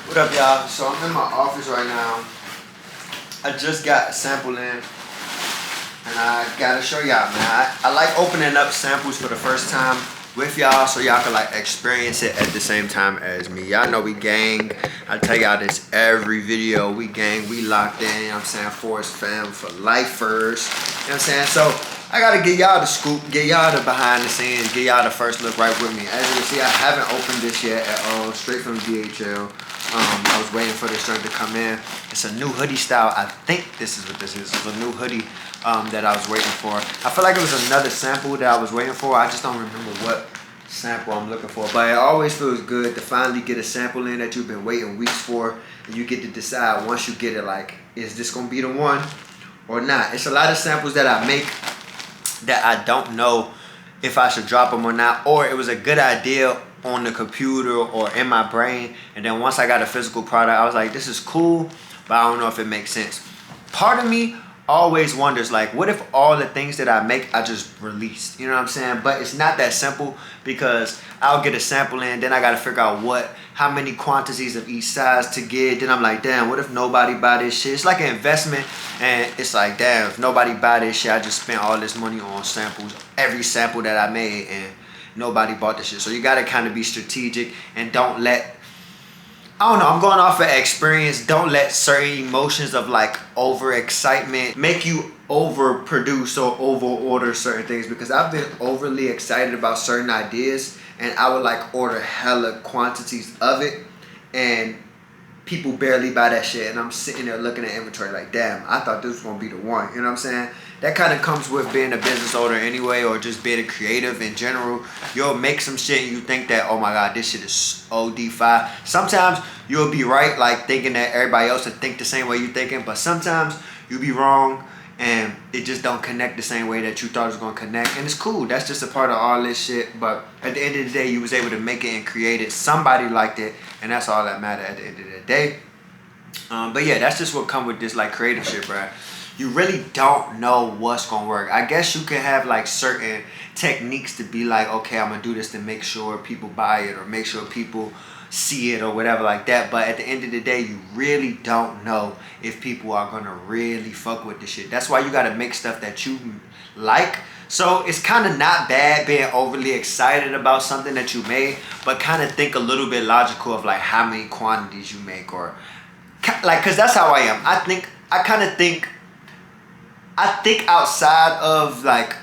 What up, y'all? So I'm in my office right now. I just got a sample in, and I gotta show y'all, man. I like opening up samples for the first time with y'all so y'all can like experience it at the same time as me. Y'all know we gang. I tell y'all this every video. We gang, we locked in, you know what I'm saying? Forest fam for life first. You know what I'm saying? So I gotta get y'all the scoop, get y'all the behind the scenes, get y'all the first look right with me. As you can see, I haven't opened this yet at all, straight from DHL. I was waiting for this drink to come in. It's a new hoodie style. I think this is what this is. It's a new hoodie that I was waiting for. I feel like it was another sample that I was waiting for. I just don't remember what sample I'm looking for. But it always feels good to finally get a sample in that you've been waiting weeks for. And you get to decide once you get it, like, is this going to be the one or not? It's a lot of samples that I make that I don't know if I should drop them or not. Or it was a good idea on the computer or in my brain, and then once I got a physical product, I was like, this is cool, but I don't know if it makes sense. Part of me always wonders, like, what if all the things that I make I just released? You know what I'm saying? But it's not that simple, because I'll get a sample in, then I gotta figure out how many quantities of each size to get. Then I'm like, damn, what if nobody buy this shit? It's like an investment, and it's like, damn, if nobody buy this shit, I just spent all this money on samples, every sample that I made, and nobody bought this shit. So you gotta kind of be strategic and don't let, I don't know, I'm going off of experience. Don't let certain emotions of like overexcitement make you overproduce or overorder certain things, because I've been overly excited about certain ideas and I would like order hella quantities of it and people barely buy that shit, and I'm sitting there looking at inventory like, damn, I thought this was gonna be the one. You know what I'm saying? That kind of comes with being a business owner anyway, or just being a creative in general. You'll make some shit and you think that, oh my god, this shit is OD fire. Sometimes you'll be right, like thinking that everybody else would think the same way you thinking, but sometimes you'll be wrong and it just don't connect the same way that you thought it was gonna connect. And it's cool, that's just a part of all this shit. But at the end of the day, you was able to make it and create it. Somebody liked it, and that's all that matters at the end of the day. But yeah, that's just what come with this like creative shit, bro. You really don't know what's gonna work. I guess you can have like certain techniques to be like, okay, I'm gonna do this to make sure people buy it or make sure people see it or whatever like that. But at the end of the day, you really don't know if people are gonna really fuck with this shit. That's why you gotta make stuff that you like. So it's kind of not bad being overly excited about something that you made, but kind of think a little bit logical of like how many quantities you make, or like, cause that's how I am. I think outside of like,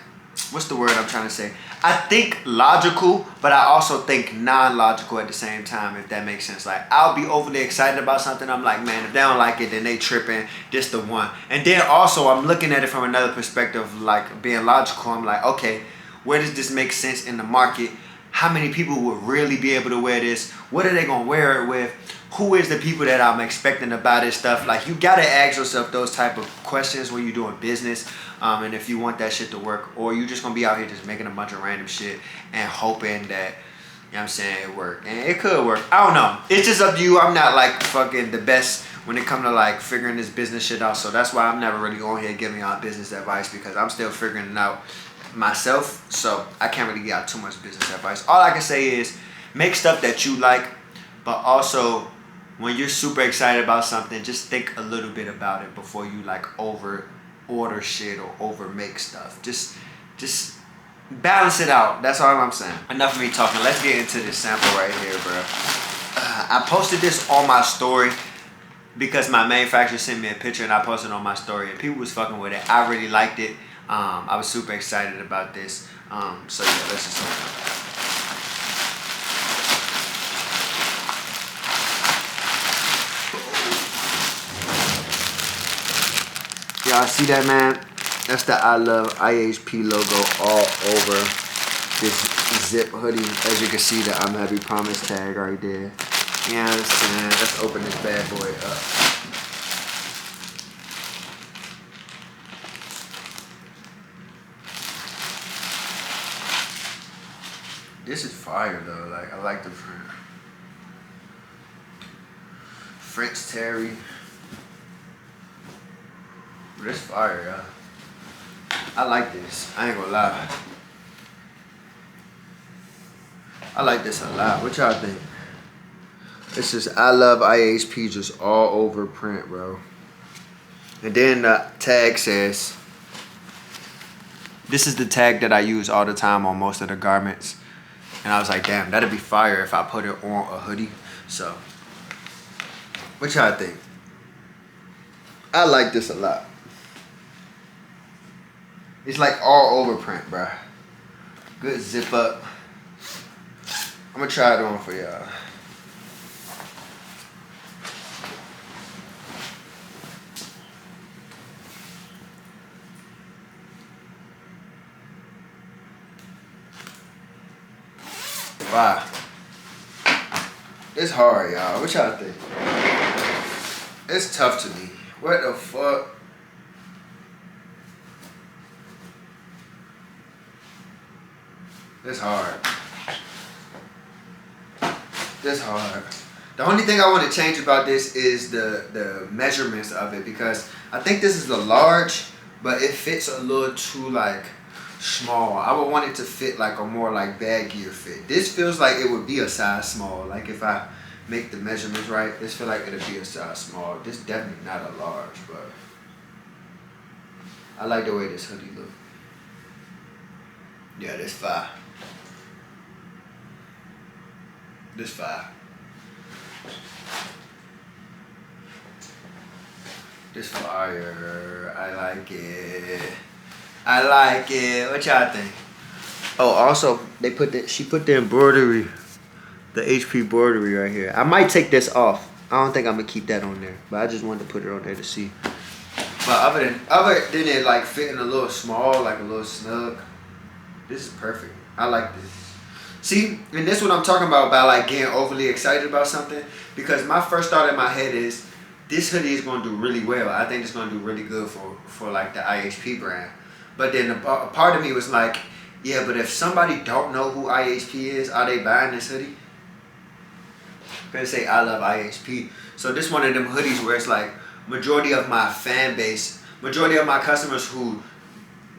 what's the word I'm trying to say? I think logical, but I also think non-logical at the same time, if that makes sense. Like, I'll be overly excited about something. I'm like, man, if they don't like it, then they tripping. This the one. And then also, I'm looking at it from another perspective, like being logical. I'm like, okay, where does this make sense in the market? How many people would really be able to wear this? What are they gonna wear it with? Who is the people that I'm expecting to buy this stuff? Like, you gotta ask yourself those type of questions when you're doing business, and if you want that shit to work, or you just gonna be out here just making a bunch of random shit and hoping that, you know what I'm saying, it work. And it could work. I don't know. It's just up to you. I'm not like fucking the best when it comes to like figuring this business shit out. So that's why I'm never really on here giving y'all business advice, because I'm still figuring it out myself. So I can't really give out too much business advice. All I can say is make stuff that you like, but also when you're super excited about something, just think a little bit about it before you like over order shit or over make stuff. Just balance it out. That's all I'm saying. Enough of me talking. Let's get into this sample right here, bro. I posted this on my story because my manufacturer sent me a picture and I posted it on my story and people was fucking with it. I really liked it. I was super excited about this. So yeah, let's just open it. Y'all see that, man? That's the I Love IHP logo all over this zip hoodie. As you can see, the I'm Happy Promise tag right there. You know what I'm saying? Let's open this bad boy up. This is fire though. Like, I like the print. French Terry. This fire, y'all. I like this. I ain't gonna lie. I like this a lot. What y'all think? This is I love IHP just all over print, bro. And then the tag says, this is the tag that I use all the time on most of the garments. And I was like, damn, that'd be fire if I put it on a hoodie. So, what y'all think? I like this a lot. It's like all over print, bro. Good zip up. I'm gonna try it on for y'all. Wow. It's hard, y'all. What y'all think? It's tough to me. What the fuck? It's hard. It's hard. The only thing I want to change about this is the measurements of it, because I think this is a large, but it fits a little too like small. I would want it to fit like a more like baggier fit. This feels like it would be a size small. Like if I make the measurements right, this feel like it'll be a size small. This definitely not a large, but I like the way this hoodie look. Yeah, this fire. This fire. This fire. I like it. I like it. What y'all think? Oh, also she put the embroidery, the HP embroidery right here. I might take this off. I don't think I'm gonna keep that on there, but I just wanted to put it on there to see. But other than it like fitting a little small, like a little snug, this is perfect. I like this. See, and this is what I'm talking about like getting overly excited about something, because my first thought in my head is this hoodie is gonna do really well. I think it's gonna do really good for like the IHP brand. But then a part of me was like, yeah, but if somebody don't know who IHP is, are they buying this hoodie? Gonna say I love IHP. So this one of them hoodies where it's like majority of my fan base, majority of my customers who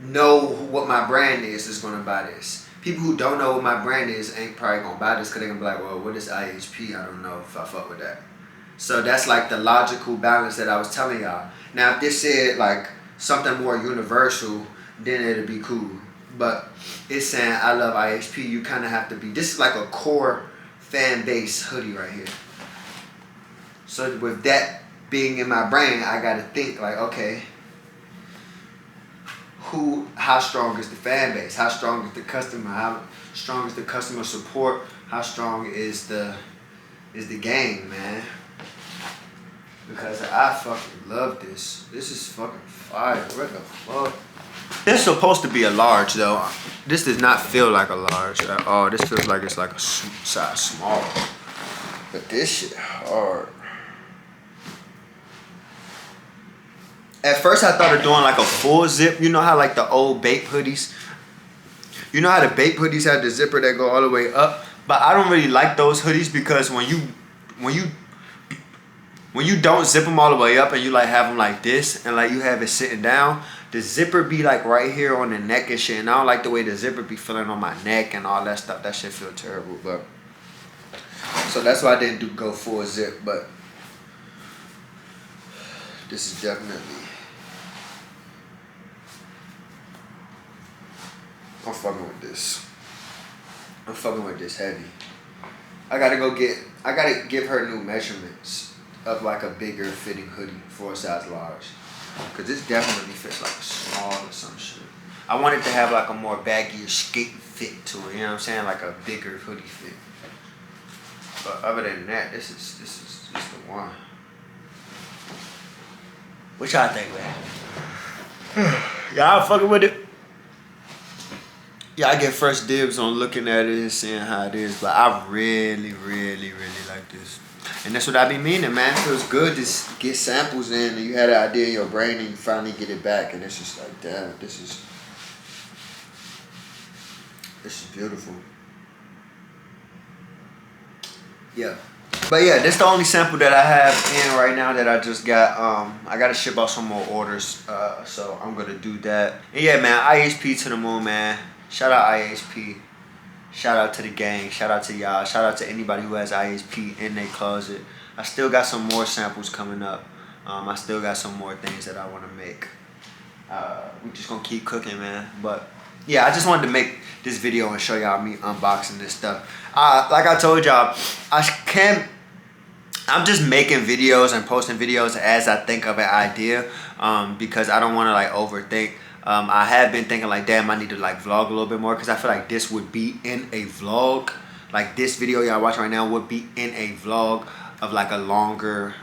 know what my brand is gonna buy this. People who don't know what my brand is ain't probably gonna buy this because they're gonna be like, well, what is IHP? I don't know if I fuck with that. So that's like the logical balance that I was telling y'all. Now if this said like something more universal, then it'd be cool. But it's saying I love IHP. You kind of have to be, this is like a core fan base hoodie right here. So with that being in my brain, I gotta think like, okay, how strong is the fan base? How strong is the customer? How strong is the customer support? How strong is the game, man? Because I fucking love this. This is fucking fire. What the fuck? This is supposed to be a large though. This does not feel like a large at all. This feels like it's like a size small. But this shit hard. At first I thought of doing like a full zip. You know how like the old Bape hoodies? You know how the Bape hoodies have the zipper that go all the way up? But I don't really like those hoodies because when you don't zip them all the way up and you like have them like this and like you have it sitting down, the zipper be like right here on the neck and shit. And I don't like the way the zipper be feeling on my neck and all that stuff. That shit feel terrible, but so that's why I didn't go full zip. But this is definitely, I'm fucking with this. I'm fucking with this heavy. I gotta give her new measurements of like a bigger fitting hoodie for a size large. Cause this definitely fits like a small or some shit. I want it to have like a more baggy skate fit to it, you know what I'm saying? Like a bigger hoodie fit. But other than that, this is the one. What y'all think, man? Y'all fucking with it? Yeah, I get first dibs on looking at it and seeing how it is, but I really, really, really like this. And that's what I be meaning, man. It feels good to get samples in and you had an idea in your brain and you finally get it back and it's just like, damn, this is beautiful. Yeah. But yeah, this is the only sample that I have in right now that I just got. I gotta ship out some more orders, so I'm gonna do that. And yeah, man, IHP to the moon, man. Shout out IHP. Shout out to the gang. Shout out to y'all. Shout out to anybody who has ISP in their closet. I still got some more samples coming up. I still got some more things that I want to make. We just gonna keep cooking, man. But yeah, I just wanted to make this video and show y'all me unboxing this stuff. Like I told y'all, I'm just making videos and posting videos as I think of an idea, because I don't want to like overthink. I have been thinking like, damn, I need to like vlog a little bit more, because I feel like this would be in a vlog. Like this video y'all watching right now would be in a vlog of like a longer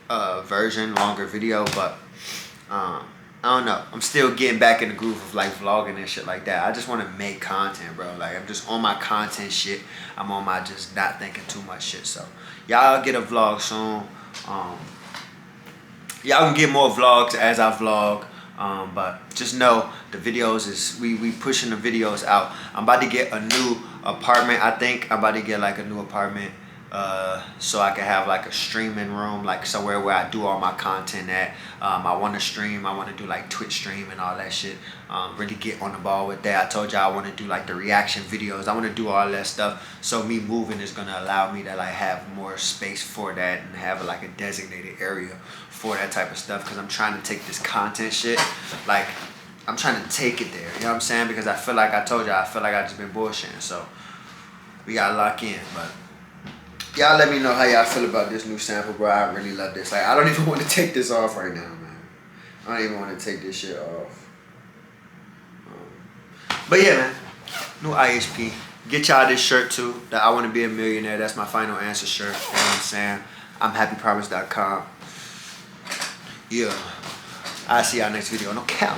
longer video. But I don't know. I'm still getting back in the groove of like vlogging and shit like that. I just want to make content, bro. Like I'm just on my content shit. I'm on my just not thinking too much shit. So y'all get a vlog soon. Y'all can get more vlogs as I vlog. But just know the videos is we pushing the videos out. I'm about to get a new apartment. I think I'm about to get like a new apartment, so I can have like a streaming room, like somewhere where I do all my content at. I want to stream. I want to do like Twitch stream and all that shit. Really get on the ball with that. I told y'all I want to do like the reaction videos. I want to do all that stuff. So me moving is gonna allow me to like have more space for that and have like a designated area for that type of stuff, because I'm trying to take this content shit, like I'm trying to take it there, you know what I'm saying? Because I feel like I told y'all, I feel like I just been bullshitting, so we gotta lock in. But y'all let me know how y'all feel about this new sample, bro. I really love this. Like I don't even want to take this off right now, man. I don't even want to take this shit off. But yeah, man, new ISP. Get y'all this shirt too, that I want to be a millionaire. That's my final answer shirt, you know what I'm saying? I'm happypromise.com. Yeah, I'll see y'all next video. No cap.